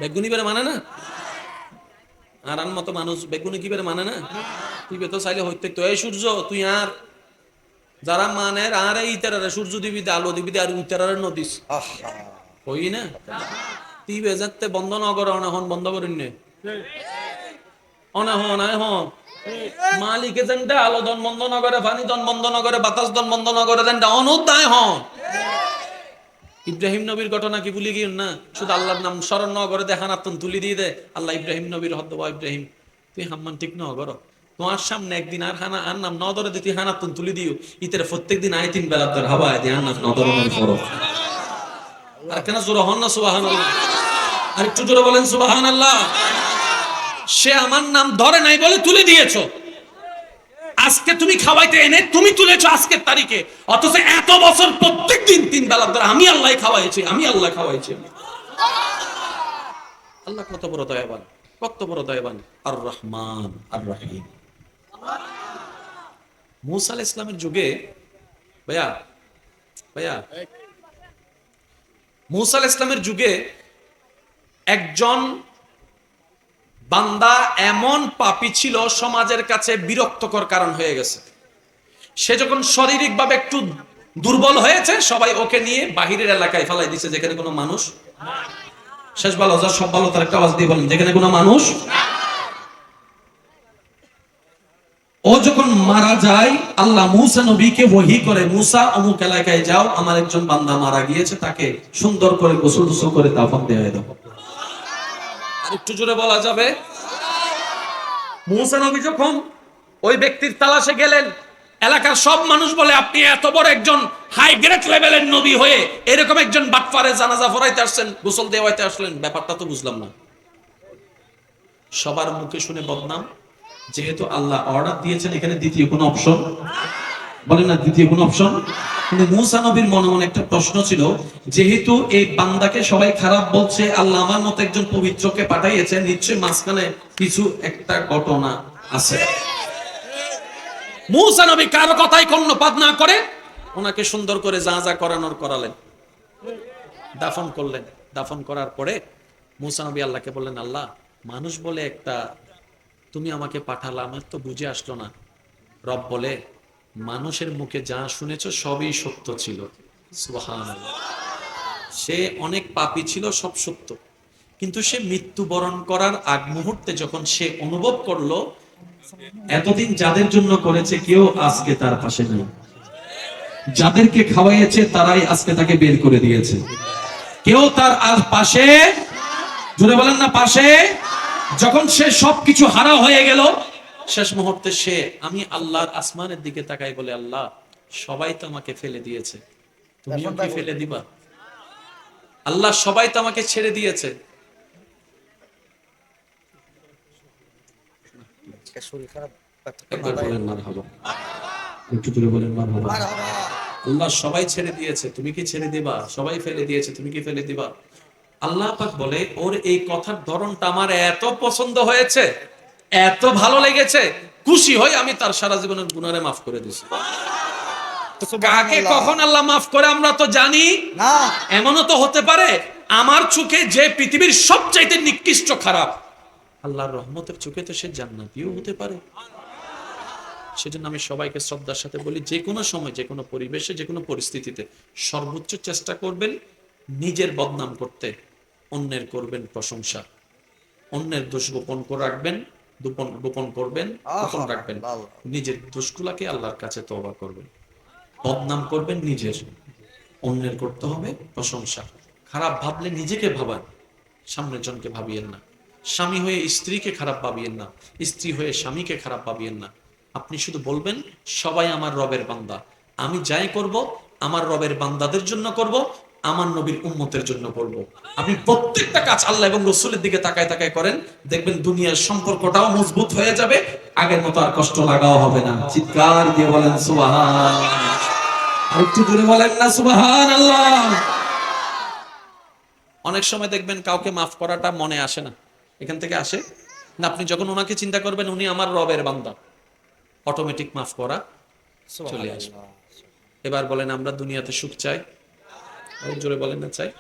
বেগুনি বেড়ে মানে না? আর আন মতো মানুষ বেগুনে কি বেড়ে মানে না? তুই তো চাইলে হইতে তো এই সূর্য তুই আর যারা মানে আর এই ইতারারে সূর্য দিবি দে, আলো দিবি দে, আর ইতারারে নদিস হই না। তুই বেজাতে বন্ধ ন করে অনাহন বন্ধ করিন নে, অনাহন আয় হন মালিকে যেন আলো দন বন্ধ ন করে, পানি দন বন্ধ ন করে, বাতাস দন বন্ধ ন করে, যেন অনুদায় হন। ইব্রাহিম নবীর ঘটনা কি ভুলি গিয়ে না? শুধু আল্লাহর নাম স্মরণ ন করে দেখান আত্মন তুলি দিয়ে দে। আল্লাহ ইব্রাহিম নবীর হদ্দ ইব্রাহিম তুই হাম্মান ঠিক ন করো, তোমার সামনে একদিন আর হানা আর নাম ন ধরে দিতে হানা তুন তুলি দিও, ইতের প্রত্যেক দিন আয় 3 বেলা তোর হাওয়া দিয়ে আর নাম ন ধরে করো। আর কেন জোরে হন না সুবহানাল্লাহ? আর একটু জোরে বলেন সুবহানাল্লাহ। সে আমার নাম ধরে নাই বলে তুলে দিয়েছো, আজকে তুমি খাওয়াইতে এনে তুমি তুলেছো আজকের তারিখে, অথচ এত বছর প্রত্যেক দিন 3 বেলা ধরে আমি আল্লাহ খাওয়াইছি, আমি আল্লাহ খাওয়াইছি। আল্লাহ কত বড় দয়াবান, কত বড় দয়াবান। আর রহমান আর রহিম। মুসা আলাইহিস সালামের যুগে ভাইয়া ভাইয়া মুসা আলাইহিস সালামের যুগে একজন বান্দা এমন পাপী ছিল, সমাজের কাছে বিরক্তকর কারণ হয়ে গেছে। সে যখন শারীরিকভাবে একটু দুর্বল হয়েছে, সবাই ওকে নিয়ে বাহিরের এলাকায় ফেলাই দিছে, যেখানে কোনো মানুষ। শেষ ভালো যা সব ভালো তার একটা আওয়াজ দিয়ে বলেন, যেখানে কোনো মানুষ। ও যখন মারা যায়, আল্লাহ মুসা নবীকে ওহী করে, মুসা অমুক এলাকায় যাও, আমার একজন বান্দা মারা গিয়েছে, তাকে সুন্দর করে গোসল টোসল করে দাফন দেওয়া দাও। আর একটু জোরে বলা যাবে? মুসা নবী যখন ওই ব্যক্তির তালাশে গেলেন, এলাকার সব মানুষ বলে আপনি এত বড় একজন হাই গ্রেড লেভেলের নবী হয়ে এরকম একজন বাটপারে জানাজা পড়াইতে আসছেন, গোসল দেওয়াইতে আসলেন, ব্যাপারটা তো বুঝলাম না। সবার মুখে শুনে বদনাম। যেহেতু আল্লাহ অর্ডার দিয়েছেন, এখানে দ্বিতীয় কোনো অপশন বলেন না, দ্বিতীয় কোনো অপশন। কিন্তু মুসা নবীর মনে মনে একটা প্রশ্ন ছিল, যেহেতু এই বান্দাকে সবাই খারাপ বলছে, আল্লাহ আমার মতো একজন পবিত্রকে পাঠাইয়েছে, নিশ্চয়ই মাঝখানে কিছু একটা ঘটনা আছে। মুসা নবী কারো কথাই কর্ণপাত না করে ওনাকে সুন্দর করে যা যা করানোর করালেন, দাফন করলেন। দাফন করার পরে মুসা নবী আল্লাহকে বললেন, আল্লাহ মানুষ বলে একটা তুমি আমাকে পাঠালা, আমার তো বুঝে আসলো না। রব বলে, মানুষের মুখে যা শুনেছো সবই সত্য ছিল। সুবহানাল্লাহ। সে অনেক পাপী ছিল, সব সত্য, কিন্তু সে মৃত্যুবরণ করার আগ মুহূর্তে যখন সে অনুভব করলো এতদিন যাদের জন্য করেছে কেউ আজকে তার পাশে নেই, যাদেরকে খাওয়াইয়েছে তারাই আজকে তাকে বের করে দিয়েছে, কেউ তার আর পাশে, জোরে বলেন না পাশে। যখন সে সবকিছু হারা হয়ে গেল, শেষ মুহূর্তে সে আমি আল্লাহর আসমানের দিকে তাকাই বলে, আল্লাহ সবাই তো আমাকে ফেলে দিয়েছে, তুমিও কি ফেলে দিবা? আল্লাহ সবাই তো আমাকে ছেড়ে দিয়েছে, আল্লাহ সবাই ছেড়ে দিয়েছে, তুমি কি ছেড়ে দিবা? সবাই ফেলে দিয়েছে, তুমি কি ফেলে দিবা? আল্লাহ পাক বলে, ওর এই কথার ধরনটা আমার এত পছন্দ হয়েছে, এত ভালো লেগেছে, খুশি হই আমি তার সারা জীবনের গুনাহে মাফ করে দিয়েছি। কাকে কখন আল্লাহ মাফ করে আমরা তো জানি না। এমনও তো হতে পারে আমার চোখে যে পৃথিবীর সবচাইতে নিকৃষ্ট খারাপ, আল্লাহর রহমতের চোখে তো সে জান্নাতীও হতে পারে। সেজন্য আমি সবাইকে শ্রদ্ধার সাথে বলি, যে কোনো সময়, যে কোনো পরিবেশে, যে কোনো পরিস্থিতিতে সর্বোচ্চ চেষ্টা করবেন নিজের বদনাম করতে, অন্যের করবেন প্রশংসা। অন্যের দোষ গোপন করে রাখবেন, গোপন করবেন, গোপন রাখবেন। নিজের দোষগুলাকে আল্লাহর কাছে তওবা করবেন। বদনাম করবেন নিজের, অন্যের করতে হবে প্রশংসা। খারাপ ভাবলে নিজেকে ভাবান, সামনের জনকে ভাবিয়েন না। স্বামী হয়ে স্ত্রীকে খারাপ ভাবিয়েন না, স্ত্রী হয়ে স্বামীকে খারাপ ভাবিয়েন না। আপনি শুধু বলবেন সবাই আমার রবের বান্দা, আমি যাই করব আমার রবের বান্দাদের জন্য করব, আমার নবীর উম্মতের জন্য করব। আপনি প্রত্যেকটা কাজ আল্লাহ এবং রাসূলের দিকে তাকায় তাকায় করেন, দেখবেন দুনিয়ার সম্পর্কটাও মজবুত হয়ে যাবে, আগের মতো আর কষ্ট লাগাও হবে না। চিৎকার দিয়ে বলেন সুবহানাল্লাহ। আরেকটু জোরে বলেন না সুবহানাল্লাহ। অনেক সময় দেখবেন কাউকে মাফ করাটা মনে আসে না, এখান থেকে আসে না। আপনি যখন ওনাকে চিন্তা করবেন উনি আমার রবের বান্দা, অটোমেটিক মাফ করা চলে আসবে। এবার বলেন আমরা দুনিয়াতে সুখ চাই? জোরে বলেন না চাই?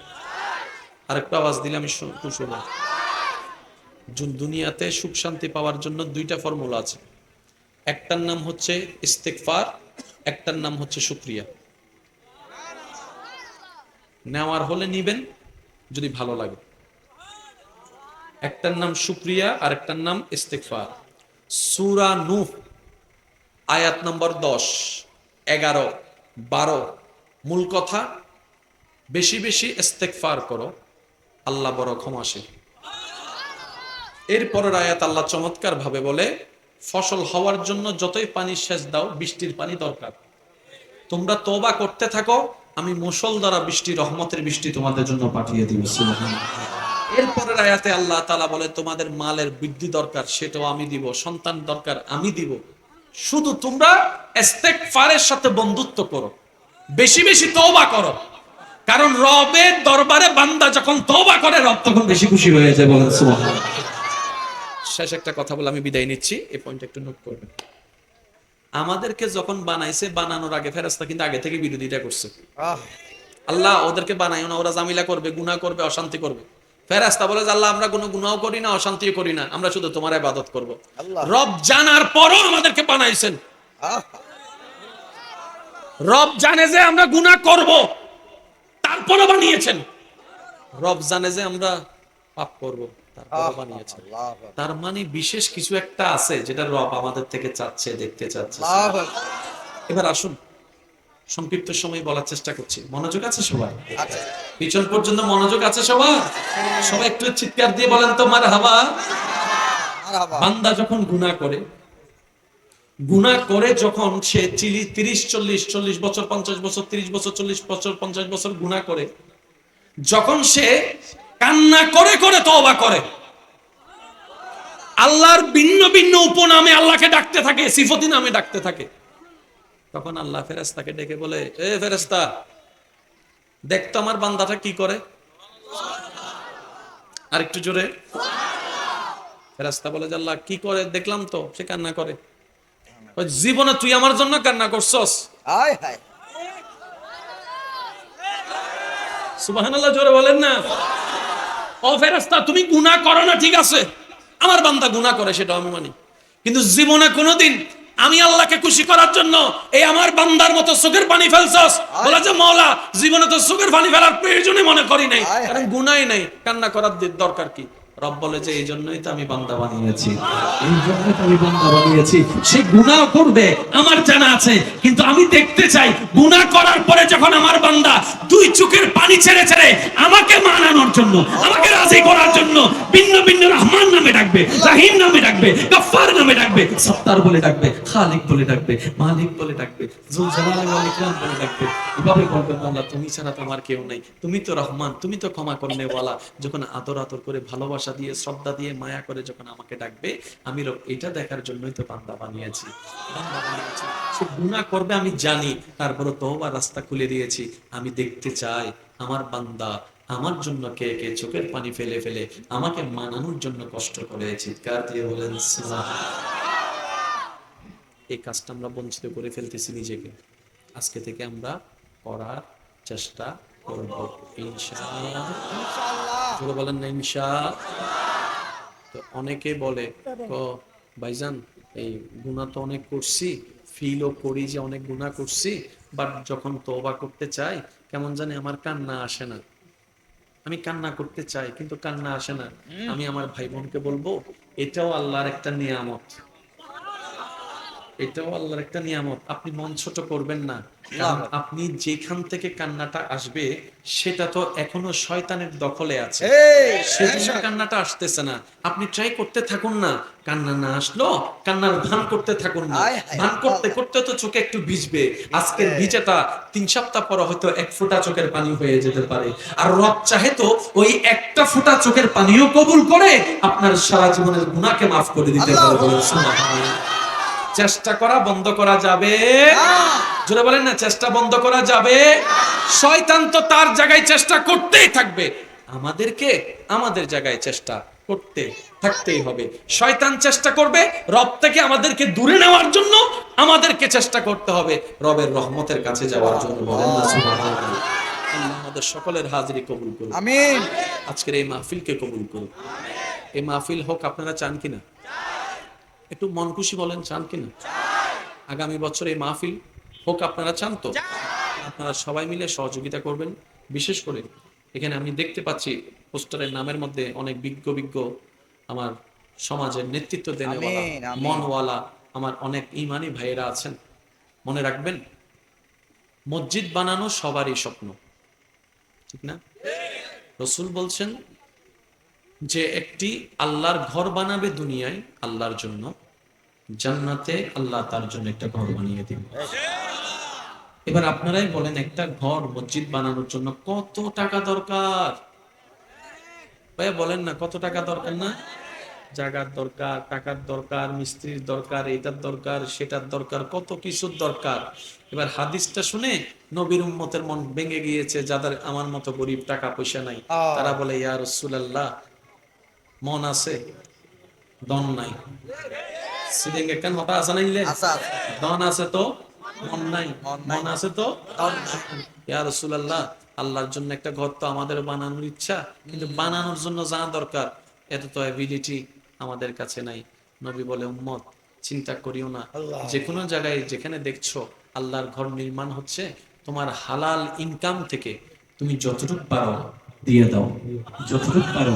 আরেকটু আওয়াজ দিলে আমি শুনবো। দুনিয়াতে সুখ শান্তি পাওয়ার জন্য দুইটা ফর্মুলা আছে, একটার নাম হচ্ছে ইস্তেগফার, একটার নাম হচ্ছে শুকরিয়া। নেওয়ার হলে নিবেন যদি ভালো লাগে। একটার নাম শুকরিয়া আর একটার নাম ইস্তেগফার। সূরা নূহ আয়াত নম্বর 10, 11, 12 মূল কথা, বেশি বেশি ইস্তেগফার করো, আল্লাহ বড় ক্ষমাশীল। এরপরের আয়াত আল্লাহ চমৎকার ভাবে বলে, ফসল হওয়ার জন্য যতই পানি সেচ দাও, বৃষ্টির পানি দরকার, তোমরা তওবা করতে থাকো, আমি মুষলধারা বৃষ্টি, রহমতের বৃষ্টি তোমাদের জন্য পাঠিয়ে দিব। এরপরের আয়াতে আল্লাহ তাআলা বলে, তোমাদের মালের বৃদ্ধি দরকার, সেটাও আমি দিব, সন্তান দরকার আমি দিব, শুধু তোমরা ইস্তেগফারের সাথে বন্ধুত্ব করো, বেশি বেশি তওবা করো। কারণ রবের দরবারে বান্দা যখন তওবা করে, রব তখন বেশি খুশি হয়ে যায়। বলেন সুবহানাল্লাহ। শেষ একটা কথা বলে আমি বিদায় নিচ্ছি, এই পয়েন্টটা একটু নোট করবেন। আমাদেরকে যখন বানাইছে, বানানোর আগে ফেরেশতা কিন্তু আগে থেকে বিরোধিতা করছে। আল্লাহ ওদেরকে বানাইও না, ওরা জামিলা করবে, গুনাহ করবে, অশান্তি করবে। ফেরেশতা বলে যে আল্লাহ আমরা কোনো গুনাহ করি না, অশান্তিও করি না, আমরা শুধু তোমার ইবাদত করব। রব জানার পরও আমাদেরকে বানাইছেন। রব জানে যে আমরা গুনাহ করব, তারপরও বানিয়েছেন। রব জানে যে আমরা পাপ করব, তারপরও বানিয়েছেন। তার মানে বিশেষ কিছু একটা আছে যেটা রব আমাদের থেকে চাচ্ছে, দেখতে চাচ্ছে। এবার আসুন সংক্ষিপ্ত সময় বলার চেষ্টা করছি, মনোযোগ আছে সবাই? পিছন পর্যন্ত মনোযোগ আছে সবার? সবাই একটু চিৎকার দিয়ে বলেন তো মারহাবা। বান্দা যখন গুনাহ করে, গুনাহ করে যখন সে 30, 40 বছর, 50 বছর, 30 বছর, 40 বছর, 50 বছর গুনাহ করে, যখন সে কান্না করে করে তওবা করে, আল্লাহর ভিন্ন ভিন্ন উপনামে আল্লাহকে ডাকতে থাকে, সিফতি নামে ডাকতে থাকে, তখন আল্লাহ ফেরেশতাকে ডেকে বলে, এ ফেরেশতা দেখতো আমার বান্দাটা কি করে। আর একটু জোরে। ফেরেশতা বলে যে আল্লাহ কি করে দেখলাম তো, সে কান্না করে। জীবনে তুই আমার জন্য কান্না করছস? সুবহানাল্লাহ, জোরে বলেন না। ও ফেরেশতা তুমি গুনাহ করো না, ঠিক আছে, আমার বান্দা গুনাহ করে সেটা আমি মানি, কিন্তু জীবনে কোনোদিন আমি আল্লাহকে খুশি করার জন্য এই আমার বান্দার মতো চোখের পানি ফেলছস? বলে যে মাওলা জীবনে তো চোখের পানি ফেলার প্রয়োজনই মনে করি নাই, কারণ গুনাহই নাই, কান্না করার দরকার কি? রব বলে যে এই জন্যই তো আমি বান্দা বানিয়েছি, এই জন্যই তো আমি বান্দা বানিয়েছি। সে গুনাহ করবে আমার জানা আছে, কিন্তু আমি দেখতে চাই গুনাহ করার পরে যখন আমার বান্দা দুই চোখের পানি ছেড়ে ছেড়ে আমাকে মানানোর জন্য, আমাকে রাজি করার জন্য ভিন্ন ভিন্ন রহমান নামে ডাকবে, রাহিম নামে ডাকবে, গফফার নামে ডাকবে, সত্তার বলে ডাকবে, খালিক বলে ডাকবে, মালিক বলে ডাকবে, যুল জালালি ওয়াল ইকরাম বলে ডাকবে। এভাবে বলবে আল্লাহ তুমি ছাড়া তো আমার কেউ নাই, তুমি তো রহমান, তুমি তো ক্ষমা করনেওয়ালা। যখন আদর আদর করে, ভালোবাসা দিয়ে, শ্রদ্ধা দিয়ে, মায়া করে যখন আমাকে ডাকবে, আমি এটা দেখার জন্যই তো বান্দা বানিয়েছি। সে গুনাহ করবে আমি জানি, তারপরে তওবার রাস্তা খুলে দিয়েছি। আমি দেখতে চাই আমার বান্দা আমার জন্য কে কে চোখের পানি ফেলে ফেলে আমাকে মানানোর জন্য কষ্ট করে। চিৎকার দিয়ে বলেন সুবহানাল্লাহ। এই কাজটা আমরা বঞ্চিত করে ফেলতেছি নিজেকে, আজকে থেকে আমরা করার চেষ্টা করব ইনশাআল্লাহ। বলেন না ইনশাআল্লাহ। তো অনেকে বলে ভাইজান এই গুনাহ তো অনেক করছি, ফিলও করি যে অনেক গুনাহ করছি, বাট যখন তওবা করতে চাই কেমন জানি আমার কান্না আসে না। আমি কান্না করতে চাই কিন্তু কান্না আসে না। আমি আমার ভাই বোনকে বলবো এটাও আল্লাহর একটা নিয়ামত, এটাও আল্লাহর একটা নিয়ামত। আপনি মন ছোট করবেন না, কারণ আপনি যেখান থেকে কান্নাটা আসবে সেটা তো এখনো শয়তানের দখলে আছে, সেজন্য কান্নাটা আসতেছে না। আপনি ট্রাই করতে থাকুন না, কান্না না আসলো কান্নার ভান করতে থাকুন না। ভান করতে করতে তো চোখে একটু ভিজবে, আজকের ভিজাটা 3 সপ্তাহ পর হয়তো 1 ফোঁটা চোখের পানি হয়ে যেতে পারে। আর রব চাহে তো ওই একটা ফোঁটা চোখের পানিও কবুল করে আপনার সারা জীবনের গুনাহকে মাফ করে দিতে পারে। বলেন সুবহানাল্লাহ। চেষ্টা করা বন্ধ করা যাবে? জোরে বলেন না, চেষ্টা বন্ধ করা যাবে? শয়তান তো তার জায়গায় চেষ্টা করতেই থাকবে, আমাদেরকে আমাদের জায়গায় চেষ্টা করতে থাকতেই হবে। শয়তান চেষ্টা করবে রব থেকে আমাদেরকে দূরে নেওয়ার জন্য, আমাদেরকে চেষ্টা করতে হবে রবের রহমতের কাছে যাওয়ার জন্য। বলেন না সুবহানাল্লাহ। আল্লাহ আমাদের সকলের হাজিরি কবুল করুন, আমিন। আজকের এই মাহফিলকে কবুল করুন। এই মাহফিল হোক, আপনারা চান কিনা? একটু মন খুশি বলেন, চান কিনা? আগামী বছর এই মাহফিল হোক, আপনারা চান তো? আপনারা সবাই মিলে সহযোগিতা করবেন। বিশেষ করে এখানে আমি দেখতে পাচ্ছি পোস্টারের নামের মধ্যে অনেক বিজ্ঞ বিজ্ঞ আমার সমাজের নেতৃত্ব দেনেওয়ালা, মনওয়ালা আমার অনেক ইমানি ভাইয়েরা আছেন। মনে রাখবেন, মসজিদ বানানো সবারই স্বপ্ন, ঠিক না? রাসূল বলছেন যে একটি আল্লাহর ঘর বানাবে দুনিয়ায় আল্লাহর জন্য, জান্নাতে আল্লাহ তার জন্য একটা ঘর বানিয়ে দিবেন। এবার আপনারাই বলেন, একটা ঘর মসজিদ বানানোর জন্য কত টাকা দরকার? ভাইয়া বলেন না, কত টাকা দরকার? না, জায়গার দরকার, টাকার দরকার, মিস্ত্রির দরকার, এটার দরকার, সেটার দরকার, কত কিছুর দরকার। এবার হাদিসটা শুনে নবীর উম্মতের মন ভেঙে গিয়েছে, যাদের আমার মতো গরিব, টাকা পয়সা নাই। তারা বলে, ইয়া রাসূলুল্লাহ, মন আছে, দন নাই। সিদিকে কেন হতা আছে নাইলে? দন আছে তো মন নাই, মন আছে তো দন নাই। ইয়া রাসূলুল্লাহ, আল্লাহর জন্য একটা ঘর তো আমাদের বানানোর ইচ্ছা, কিন্তু বানানোর জন্য যা দরকার এত তো এবিলিটি আমাদের কাছে নাই। নবী বলে, উম্মত চিন্তা করিও না, যে কোনো জায়গায় যেখানে দেখছো আল্লাহর ঘর নির্মাণ হচ্ছে, তোমার হালাল ইনকাম থেকে তুমি যতটুকু পারো দিয়ে দাও, যতটুকু পারো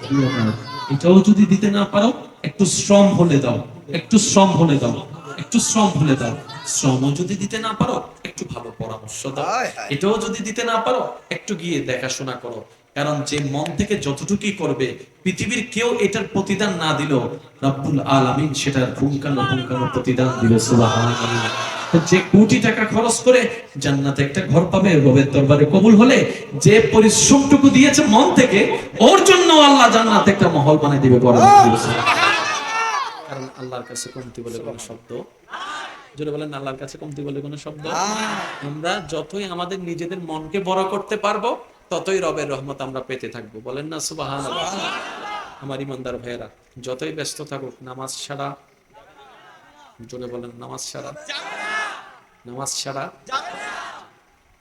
দিয়ে দাও। এটাও যদি দিতে না পারো একটু শ্রম হলে দাও, একটু শ্রম হলে দাও, একটু শ্রম হলে দাও। শ্রমও যদি দিতে না পারো একটু ভালো পরামর্শ দাও। এটাও যদি দিতে না পারো একটু গিয়ে দেখাশোনা করো। কারণ যে মন থেকে যতটুকুই করবে, পৃথিবীর কেউ এটার প্রতিদান না দিলেও রব্বুল আলামিন সেটার পুঙ্খানুপুঙ্খানু প্রতিদান দিবে। সুবহানাল্লাহ। যে কোটি টাকা খরচ করে জান্নাতে একটা ঘর পাবে, রবের দরবারে কবুল হলে যে পরিশ্রমটুকু দিয়েছে মন থেকে, ওর জন্য আল্লাহ জান্নাতে একটা মহল বানিয়ে দিবে। কারণ আল্লাহর কাছে কমতি বলে কোনো শব্দ, জোরে বলেন, আল্লাহর কাছে কমতি বলে কোনো শব্দ। আমরা যতই আমাদের নিজেদের মনকে বড় করতে পারবো, ততই রবের রহমত আমরা পেতে থাকবো। বলেন না সুবহানাল্লাহ। আমার ইমানদার ভাইয়েরা, যতই ব্যস্ত থাকুক, নামাজ ছাড়া, জোরে বলেন, নামাজ ছাড়া, নামাজ ছাড়া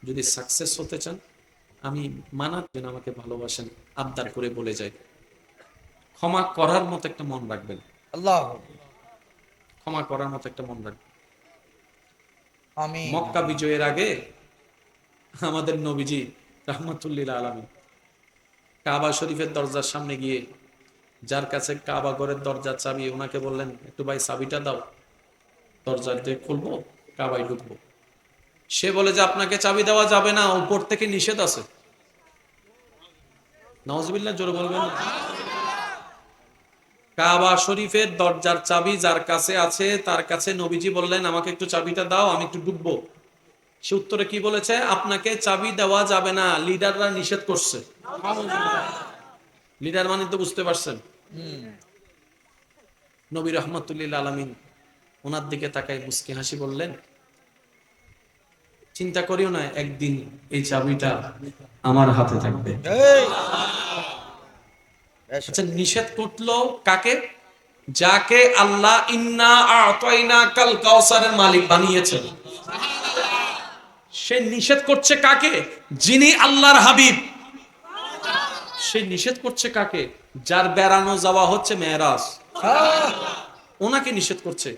যদি সাকসেস হতে চান, আমি মানার জন্য আমাকে ভালোবাসেন, আবদার করে বলে যাই, ক্ষমা করার মতো একটা মন রাখবেন। আল্লাহ, ক্ষমা করার মতো একটা মন রাখবেন। মক্কা বিজয়ের আগে আমাদের নবীজি রাহমাতুল্লিল আলামিন কাবা শরীফের দরজার সামনে গিয়ে, যার কাছে কাবা ঘরের দরজার চাবি, ওনাকে বললেন, একটু ভাই চাবিটা দাও, দরজা দিয়ে খুলবো, কাবায় ঢুকবো। সে বলে যে আপনাকে চাবি দেওয়া যাবে না, উপর থেকে নিষেধ আছে। নাউজুবিল্লাহ, জোরে বলবেন না। কাবা শরীফের দরজার চাবি যার কাছে আছে, তার কাছে নবীজি বললেন, আমাকে একটু চাবিটা দাও, আমি একটু ঢুকবো। সে উত্তরে কি বলেছে? আপনাকে চাবি দেওয়া যাবে না, লিডাররা নিষেধ করছে। লিডার মানে তো বুঝতে পারছেন। নবী রাহমাতুল্লিল আলামিন ওনার দিকে তাকায় মুস্কি হাসি বললেন, চিন্তা করিও না, একদিন এই চাবিটা আমার হাতে থাকবে। আচ্ছা, নিষেধ করলো কাকে? যাকে আল্লাহ ইন্না আ'তাইনাকাল কাউসারের মালিক বানিয়েছেন। সে নিষেধ করছে কাকে? যিনি আল্লাহর হাবিব। সে নিষেধ করছে কাকে? যার বেড়ানো যাওয়া হচ্ছে মেরাজ, ওনাকে নিষেধ করছে।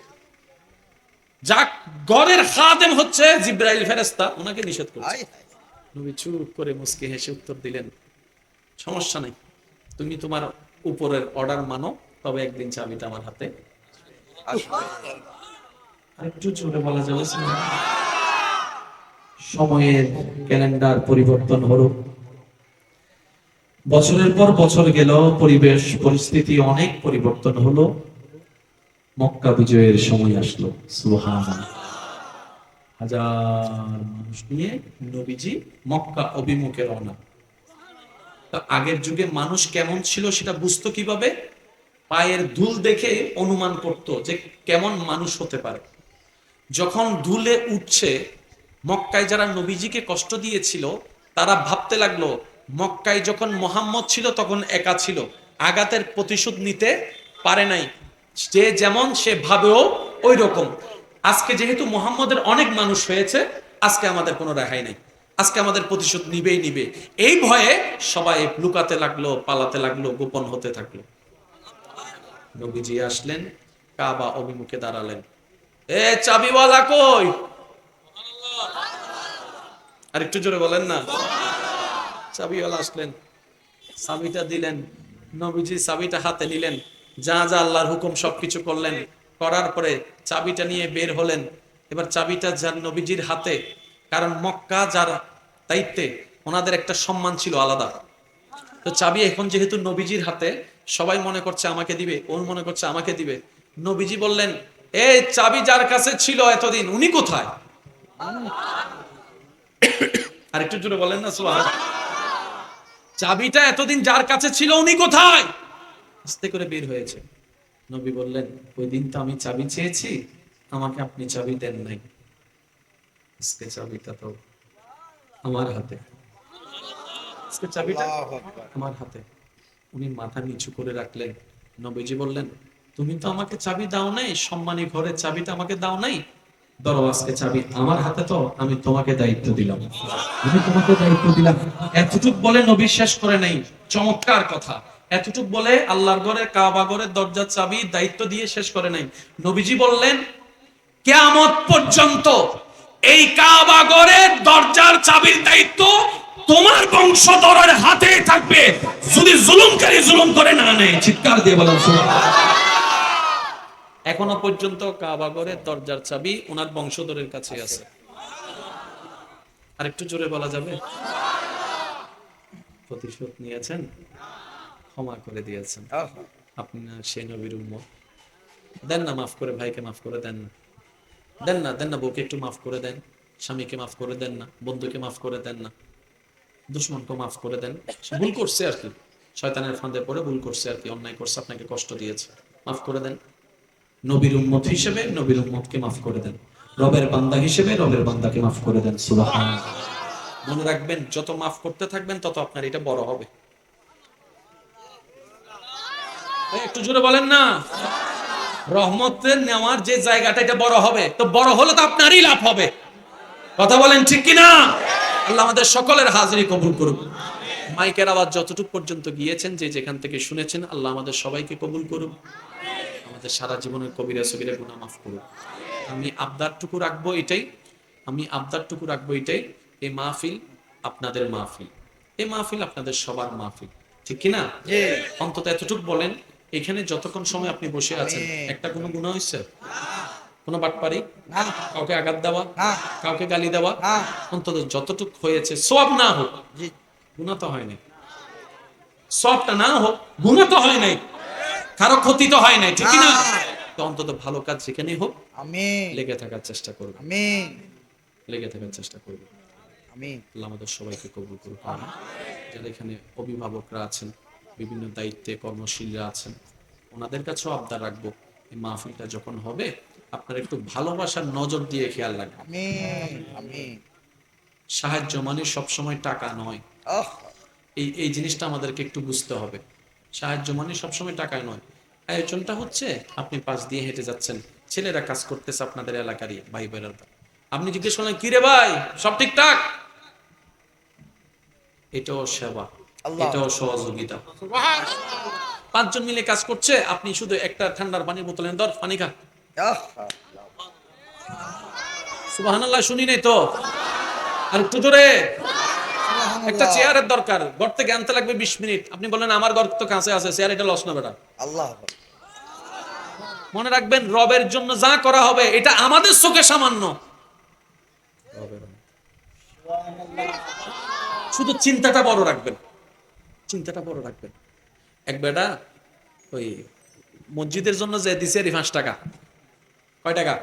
যাক ঘরের খাদেম হচ্ছে জিব্রাইল ফেরেশতা, ওনাকে নিষেধ করছে। নবী চুপ করে মুস্কি হেসে উত্তর দিলেন, সমস্যা নাই, তুমি তোমার উপরের অর্ডার মানো, তবে একদিন চাবিটা আমার হাতে। আরেকটু জোরে বলা যাবে? সময়ের ক্যালেন্ডার পরিবর্তন হলো, বছরের পর বছর গেল, পরিবেশ পরিস্থিতি অনেক পরিবর্তন হলো, মক্কা বিজয়ের সময় আসলো। সুবহানাল্লাহ। হাজার মানুষ নিয়ে নবীজি মক্কা অভিমুখে রওনা। তা আগের যুগে মানুষ কেমন ছিল সেটা বুঝতো কিভাবে? পায়ের ধুল দেখে অনুমান করতো যে কেমন মানুষ হতে পারে। যখন ধুলে উঠছে, মক্কায় যারা নবীজিকে কষ্ট দিয়েছিল তারা ভাবতে লাগলো মক্কায় যখন মোহাম্মদ ছিল তখন একা ছিল, আঘাতের প্রতিশোধ নিতে পারে নাই, যে যেমন সে ভাবেও ওই রকম। আজকে যেহেতু মোহাম্মদের অনেক মানুষ হয়েছে, আজকে আমাদের কোনো রেহাই নেই, আজকে আমাদের প্রতিশোধ নিবেই নিবে। এই ভয়ে সবাই লুকাতে লাগলো, পালাতে লাগলো, গোপন হতে থাকলো। নবীজি আসলেন, কাবা অভিমুখে দাঁড়ালেন। এ চাবিওয়ালা কই? আর একটু জোরে বলেন না। চাবিওয়ালা আসলেন, চাবিটা দিলেন, নবীজি চাবিটা হাতে নিলেন, যা যা আল্লাহর হুকুম সবকিছু করলেন, করার পরে চাবিটা নিয়ে বের হলেন। এবার চাবিটা যার নবীজির হাতে, কারণ মক্কা যার দায়িত্বে ওনাদের একটা সম্মান ছিল আলাদা। তো চাবি এখন যেহেতু নবীজির হাতে, সবাই মনে করছে আমাকে দিবে, ওর মনে করছে আমাকে দিবে। নবীজি বললেন, এই চাবি যার কাছে ছিল এতদিন, উনি কোথায়? আর একটু জোরে বলেন না সুবহানাল্লাহ। চাবিটা এতদিন যার কাছে ছিল উনি কোথায়? আস্তে করে বের হয়েছে। নবী বললেন, ওই দিন তো আমি চাবি চেয়েছি, আমাকে আপনি চাবি দেন নাই, আজকে চাবিটা তো আমার হাতে, আজকে চাবিটা আমার হাতে। উনি মাথা নিচু করে রাখলেন। নবীজি বললেন, তুমি তো আমাকে চাবি দাও নাই, সম্মানী ঘরের চাবিটা আমাকে দাও নাই, ধরো আজকে চাবি আমার হাতে, তো আমি তোমাকে দায়িত্ব দিলাম, আমি তোমাকে দায়িত্ব দিলাম। এতটুক বলে নবী শেষ করে নাই, চমৎকার কথা। এতটুক বলে আল্লাহর ঘরের কাবা ঘরের দরজার চাবি দায়িত্ব দিয়ে শেষ করে নাই। নবীজি বললেন, কিয়ামত পর্যন্ত এই কাবা ঘরের দরজার চাবির দায়িত্ব তোমার বংশধরের হাতে থাকবে, যদি জুলুমকারী জুলুম করে না নেয়। চিৎকার দিয়ে বলেন সুবহানাল্লাহ। এখনো পর্যন্ত কাবা ঘরের দরজার চাবি ওনার বংশধরের কাছে আছে। আর একটু জোরে বলা যাবে? প্রতিশোধ নিয়েছেন, ক্ষমা করে দিয়েছেন। আপনি না সেই নবীর উম্মত, দেন না মাফ করে, ভাইকে মাফ করে দেন না, দেন না, দেন না, বউকে একটু মাফ করে দেন, স্বামীকে মাফ করে দেন না, বন্ধুকে মাফ করে দেন না, দুশ্মনকে মাফ করে দেন। সে ভুল করছে আর কি, শয়তানের ফাঁদে পড়ে ভুল করছে আর কি, অন্যায় করছে, আপনাকে কষ্ট দিয়েছে, মাফ করে দেন। নবীর উম্মত হিসেবে নবীর উম্মতকে মাফ করে দেন, রবের বান্দা হিসেবে রবের বান্দাকে মাফ করে দেন। সুবহানাল্লাহ। মনে রাখবেন, যত মাফ করতে থাকবেন তত আপনার এটা বড় হবে। একটু জোরে বলেন না। রহমতের নেওয়ার যে জায়গাটা, এটা বড় হবে, তো বড় হলে তো আপনারই লাভ হবে। কথা বলেন ঠিক কিনা? আল্লাহ আমাদের সকলের হাজিরি কবুল করুক। মাইকের আওয়াজ যতটুকু পর্যন্ত গিয়েছেন, যে যেখান থেকে শুনেছেন, আল্লাহ আমাদের সবাইকে কবুল করুক, আমাদের সারা জীবনের কবিরা সগীরা গুনাহ মাফ করুক। আমি আবদারটুকু রাখবো এটাই, আমি আবদারটুকু রাখবো এটাই, এই মাহফিল আপনাদের মাহফিল, এই মাহফিল আপনাদের সবার মাহফিল, ঠিক কিনা? অন্তত এতটুকু বলেন, এখানে যতক্ষণ সময় আপনি বসে আছেন, একটা কোনো গুনাহ হয়েছে? কোনো বাটপারি, কাউকে আঘাত দেওয়া, কাউকে গালি দেওয়া, অন্তত যতটুকু হয়েছে, সওয়াব না হোক, গুনাহ তো হয় নাই, সওয়াবটা না হোক, গুনাহ তো হয় নাই, কারো ক্ষতি তো হয় নাই, ঠিক না? তো অন্তত ভালো কাজ যেখানেই হোক, আমিন, লেগে থাকার চেষ্টা করব, আমিন, লেগে থাকার চেষ্টা করব, আমিন। আল্লাহ আমাদের সবাইকে কবুল করুক। যারা এখানে অভিভাবকরা আছেন, বিভিন্ন দায়িত্বে কর্মশীলরা আছেন, ওনাদের কাছেও আবদার রাখবো, এই মাহফিলটা যখন হবে আপনারা একটু ভালোবাসার নজর দিয়ে খেয়াল রাখবেন। আমিন, আমিন। সাহায্য মানে সবসময় টাকা নয়, এই জিনিসটা আমাদেরকে একটু বুঝতে হবে। সাহায্য মানে সবসময় টাকায় নয়। আয়োজনটা হচ্ছে, আপনি পাশ দিয়ে হেঁটে যাচ্ছেন, ছেলেরা কাজ করতেছে আপনাদের এলাকারই ভাই বোনেরা, আপনি জিজ্ঞেস করলেন, কি রে ভাই সব ঠিকঠাক? এটাও সেবা, এটাও সহযোগিতা। পাঁচজন মিলে কাজ করছে, আপনি শুধু একটা ঠান্ডার পানির বোতল এনে ধর, পানি খা, সুবহানাল্লাহ শুনি নাই তো, আর একটু জোরে। একটা চেয়ারের দরকার, ঘর থেকে আনতে লাগবে 20 মিনিট। আপনি বলেন আমার ঘর তো কাছে আছে, চেয়ার এটা লস না বেটা। আল্লাহ মনে রাখবেন রবের জন্য যা করা হবে এটা আমাদের চোখে সামান্য, শুধু চিন্তাটা বড় রাখবেন, চিন্তাটা বড় রাখবেন। এক বেটা ওই মসজিদের জন্য যে দিছে 5 টাকা, কয় টাকা?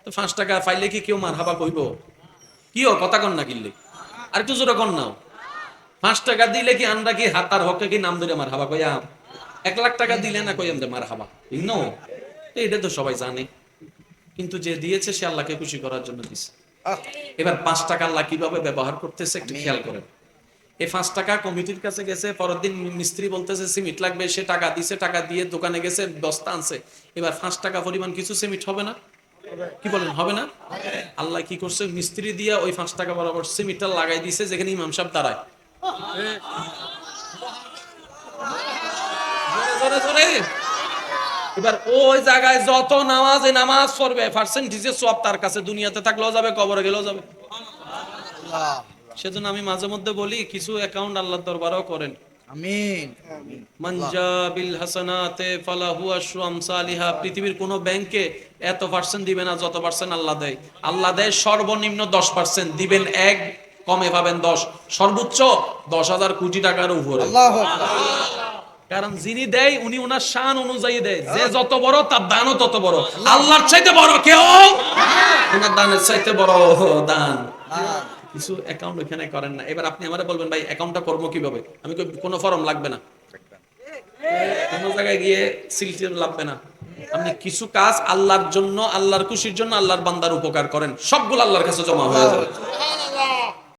তো 5 টাকা পাইলে কি কেউ মারহাবা কইব? কি ও কথা কন না কিনলে আর একটু জোরে কন নাও। 5 টাকা দিলে কি আমরা কি হাতার হকে কি নাম ধরে মারহাবা কইয়া? 1 লাখ টাকা দিলে না কই আমরা মারহাবা, ঠিক না? তো এটা তো সবাই জানে, কিন্তু যে দিয়েছে সে আল্লাহকে খুশি করার জন্য দিছে। এবার 5 টাকা আল্লাহ কিভাবে ব্যবহার করতেছে একটু খেয়াল করেন। এই 5 টাকা কমিটির কাছে গেছে, পরের দিন মিস্ত্রি বলতেছে সিমেন্ট লাগবে, সে টাকা দিছে, টাকা দিয়ে দোকানে গেছে, বস্তা আনছে। এবার 5 টাকা পরিমাণ কিছু সিমেন্ট হবে না? কি বলেন, হবে না? আল্লাহ কি করছে, মিস্ত্রি দিয়ে ওই 5 টাকা বরাবর সিমেন্টটা লাগাই দিছে যেখানে ইমাম সাহেব দাঁড়ায়। জোরে জোরে। এবার ওই জায়গায় যত নামাজ পড়বে পার্সেন্টেজে সব তার কাছে, দুনিয়াতে থাকলেও যাবে, কবরে গেলেও যাবে। সেজন্য আমি মাঝে মধ্যে বলি কিছু অ্যাকাউন্ট আল্লাহর দরবারেও করেন। আমিন। মানজা বিল হাসানাতে ফালাহু আশরু আমসালিহা। পৃথিবীর কোন ব্যাংকে এত পার্সেন্ট দিবে না যত পার্সেন্ট আল্লাহ দেয়। আল্লাহ দেয় সর্বনিম্ন 10%, দিবেন 1, কমে পাবেন 10, সর্বোচ্চ 10,000 কোটি টাকার উপরে। আল্লাহু কারণ যিনি দেয় উনি ওনার শান অনুযায়ী দেয়, যে যত বড় তার দানও তত বড়। আল্লাহর চাইতে বড় কেউ, ওনার দানের চাইতে বড় দান। কিছু অ্যাকাউন্ট ওখানে করেন না। এবার আপনি আমারে বলবেন ভাই অ্যাকাউন্টটা করব কিভাবে? আমি কই কোনো ফর্ম লাগবে না, কোনো জায়গায় গিয়ে সিলটির লাগবে না। আপনি কিছু কাজ আল্লাহর জন্য, আল্লাহর খুশির জন্য, আল্লাহর বান্দার উপকার করেন, সবগুলো আল্লাহর কাছে জমা হয়ে যাবে।